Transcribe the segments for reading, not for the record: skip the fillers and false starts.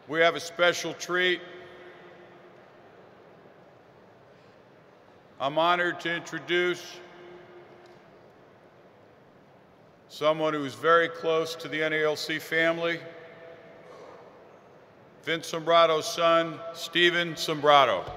we have a special treat. I'm honored to introduce someone who's very close to the NALC family, Vincent Sombrotto's son, Stephen Sombrotto.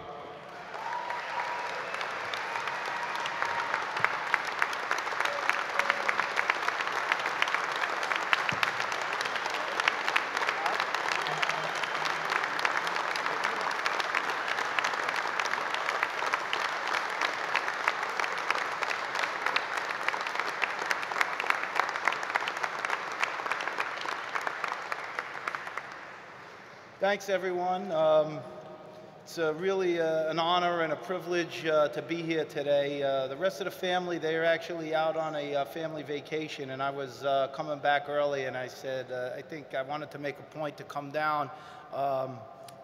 Thanks, everyone. It's really an honor and a privilege to be here today. The rest of the family, they're actually out on a family vacation, and I was coming back early, and I said, I think I wanted to make a point to come down.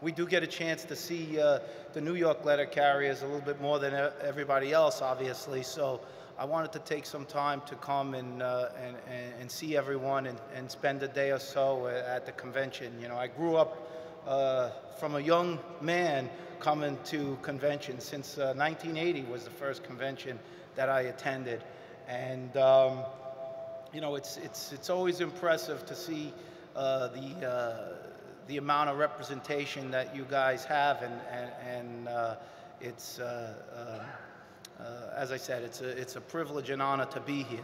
We do get a chance to see the New York letter carriers a little bit more than everybody else, obviously, so I wanted to take some time to come and see everyone and spend a day or so at the convention. You know, I grew up from a young man coming to conventions. Since 1980 was the first convention that I attended, and you know, it's always impressive to see the amount of representation that you guys have, and it's as I said, it's a privilege and honor to be here.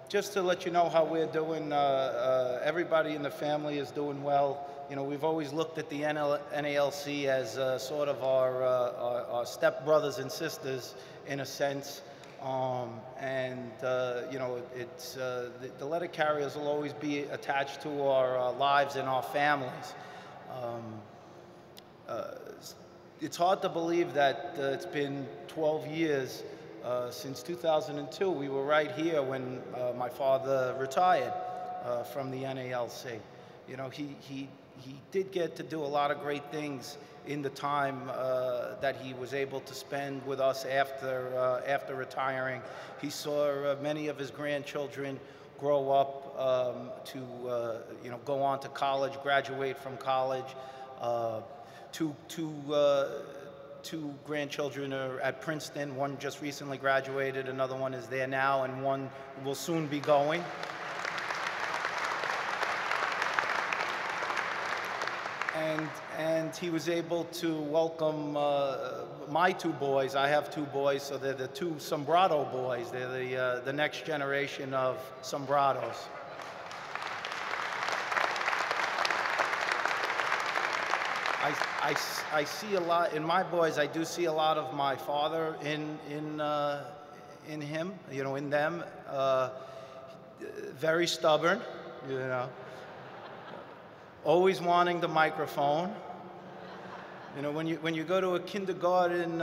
Just to let you know how we're doing, everybody in the family is doing well. You know, we've always looked at the NALC as sort of our step-brothers and sisters, in a sense. You know, it's, the letter carriers will always be attached to our lives and our families. It's hard to believe that it's been 12 years since 2002. We were right here when my father retired from the NALC. You know, he did get to do a lot of great things in the time that he was able to spend with us after retiring. He saw many of his grandchildren grow up to you know, go on to college, graduate from college. Two grandchildren are at Princeton. One just recently graduated, another one is there now, and one will soon be going. And he was able to welcome my two boys. I have two boys, so they're the two Sombrotto boys. They're the next generation of Sombrottos. I see a lot in my boys. I do see a lot of my father in him, you know, in them. Very stubborn, you know. Always wanting the microphone. You know, when you go to a kindergarten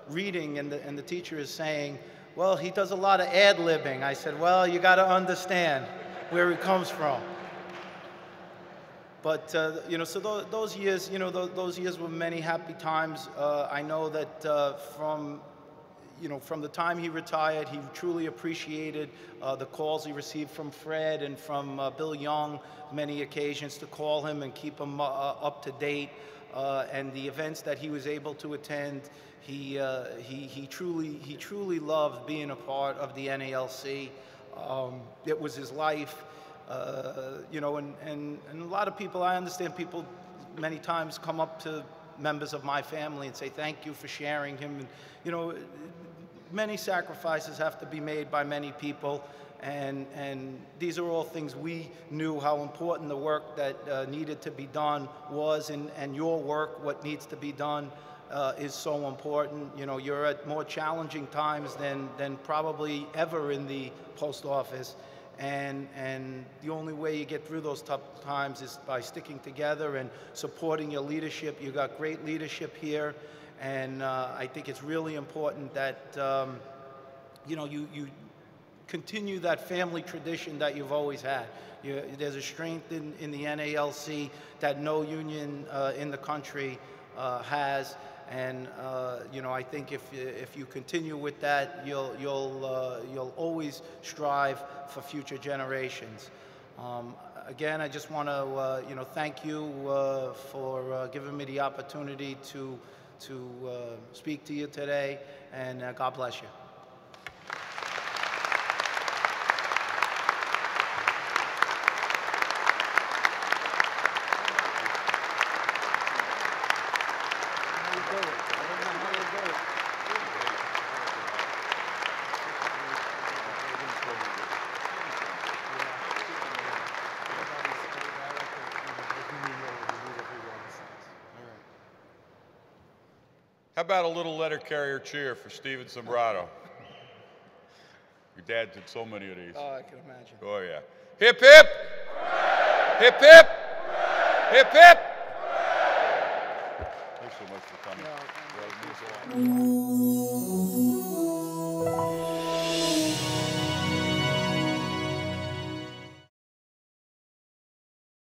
reading and the teacher is saying, well, he does a lot of ad-libbing. I said, well, you got to understand where he comes from. But you know, so those years, you know, those years were many happy times. I know that from the time he retired, he truly appreciated the calls he received from Fred and from Bill Young, many occasions to call him and keep him up to date, and the events that he was able to attend. He truly loved being a part of the NALC. It was his life. You know, and a lot of people, I understand people many times come up to members of my family and say, thank you for sharing him. And, you know, many sacrifices have to be made by many people, and these are all things we knew how important the work that needed to be done was, and your work, what needs to be done, is so important. You know, you're at more challenging times than probably ever in the post office. And the only way you get through those tough times is by sticking together and supporting your leadership. You got great leadership here, and I think it's really important that you know, you continue that family tradition that you've always had. There's a strength in the NALC that no union in the country has. And you know, I think if you continue with that, you'll always strive for future generations. Again, I just want to, thank you for giving me the opportunity to speak to you today, and God bless you. How about a little letter carrier cheer for Vincent Sombrotto? Your dad did so many of these. Oh, I can imagine. Oh, yeah. Hip, hip! Hip, hip! Hip, hip! Thanks so much for coming.